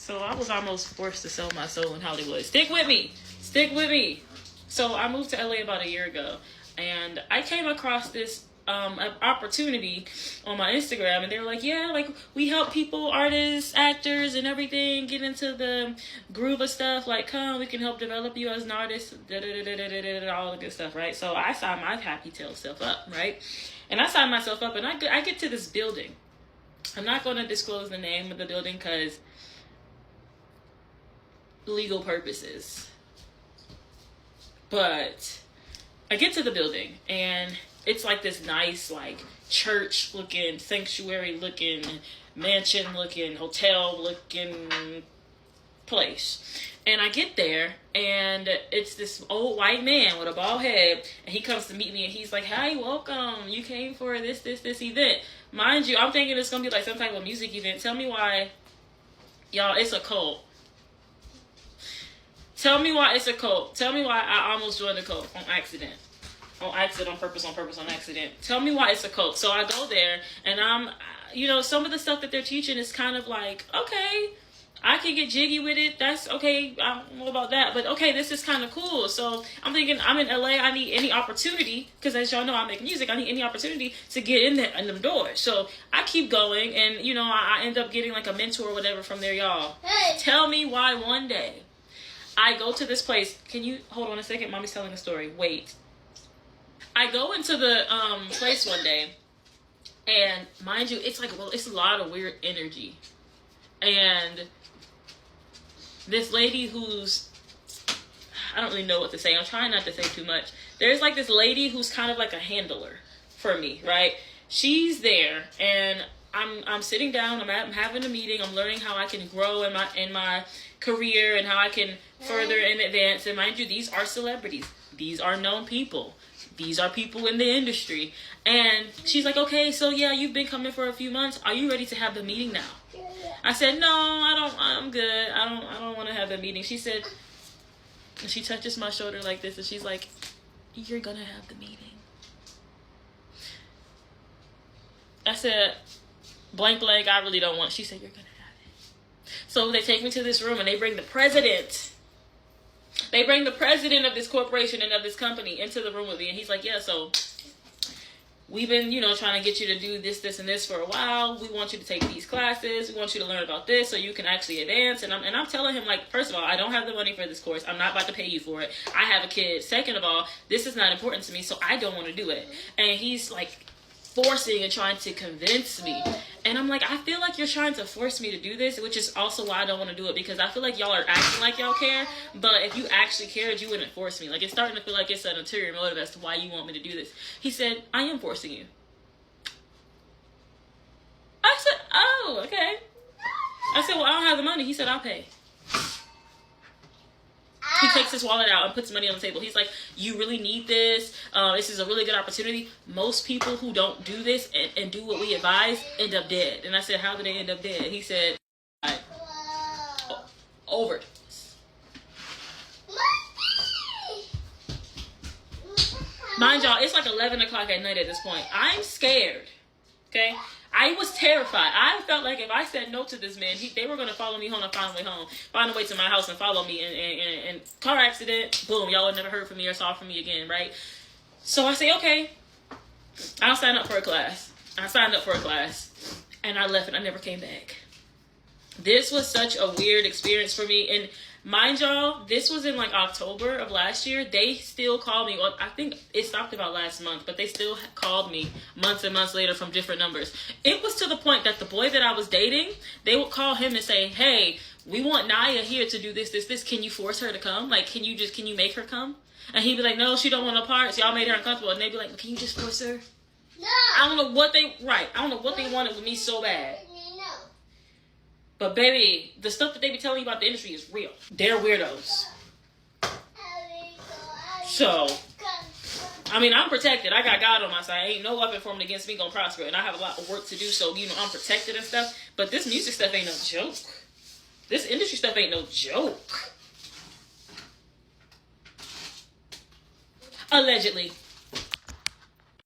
So I was almost forced to sell my soul in Hollywood. Stick with me. Stick with me. So I moved to LA about a year ago, and I came across this opportunity on my Instagram, and they were like, yeah, like we help people, artists, actors, and everything get into the groove of stuff. Like, come, we can help develop you as an artist, all the good stuff, right? So I signed my happy tail stuff up, right? And I signed myself up, and I get to this building. I'm not going to disclose the name of the building because legal purposes. But I get to the building, and it's like this nice, like, church-looking, sanctuary-looking, mansion-looking, hotel-looking place. And I get there, and it's this old white man with a bald head, and he comes to meet me, and he's like, "Hi, welcome. You came for this event." Mind you, I'm thinking it's going to be like some type of music event. Tell me why, y'all, it's a cult. Tell me why it's a cult. Tell me why I almost joined the cult on accident. On accident, on purpose, on accident. Tell me why it's a cult. So I go there, and some of the stuff that they're teaching is kind of like, okay, I can get jiggy with it. That's okay. I don't know about that, but okay, this is kind of cool. So I'm thinking, I'm in LA. I need any opportunity, because as y'all know, I make music. I need any opportunity to get in them doors. So I keep going, and I end up getting like a mentor or whatever from there, y'all. Hey. Tell me why one day I go to this place. Can you hold on a second? Mommy's telling a story. Wait. I go into the place one day, and mind you, it's a lot of weird energy. And this lady who's, I don't really know what to say. I'm trying not to say too much. There's like this lady who's kind of like a handler for me, right? She's there, and I'm sitting down. I'm having a meeting. I'm learning how I can grow in my career and how I can further and advance. And mind you, these are celebrities. These are known people. These are people in the industry. And she's like, okay, so yeah, you've been coming for a few months. Are you ready to have the meeting now? I said, no, I'm good. I don't want to have the meeting. She said, and she touches my shoulder like this, and she's like, you're going to have the meeting. I said, blank, I really don't want. She said, you're going to have it. So they take me to this room, and they bring the president. They bring the president of this corporation and of this company into the room with me. And he's like, yeah, so we've been, trying to get you to do this, and this for a while. We want you to take these classes. We want you to learn about this so you can actually advance. And I'm telling him, like, first of all, I don't have the money for this course. I'm not about to pay you for it. I have a kid. Second of all, this is not important to me, so I don't want to do it. And he's like forcing and trying to convince me. And I'm like, I feel like you're trying to force me to do this, which is also why I don't want to do it, because I feel like y'all are acting like y'all care, but if you actually cared, you wouldn't force me. Like, it's starting to feel like it's an ulterior motive as to why you want me to do this. He said, I am forcing you. I said, oh, okay. I said, well, I don't have the money. He said, I'll pay. He takes his wallet out and puts money on the table. He's like, you really need this. This is a really good opportunity. Most people who don't do this and do what we advise end up dead. And I said, how do they end up dead? He said, overdose. Mind y'all, it's like 11 o'clock at night at this point. I'm scared. Okay? I was terrified. I felt like if I said no to this man, they were going to follow me home and find a way home, find a way to my house and follow me. And car accident, boom, y'all would never heard from me or saw from me again, right? So I say, okay, I'll sign up for a class. I signed up for a class, and I left, and I never came back. This was such a weird experience for me. And mind y'all, this was in like October of last year. They still called me. Well, I think it stopped about last month, but they still called me months and months later from different numbers. It was to the point that the boy that I was dating, they would call him and say, hey, we want Naya here to do this. Can you force her to come? Like, can you make her come? And he'd be like, no, she don't want no parts. Y'all made her uncomfortable. And they'd be like, can you just force her? No. I don't know what they wanted with me so bad. But baby, the stuff that they be telling you about the industry is real. They're weirdos. So, I mean, I'm protected. I got God on my side. Ain't no weapon formed against me gonna prosper. And I have a lot of work to do, so, I'm protected and stuff. But this music stuff ain't no joke. This industry stuff ain't no joke. Allegedly.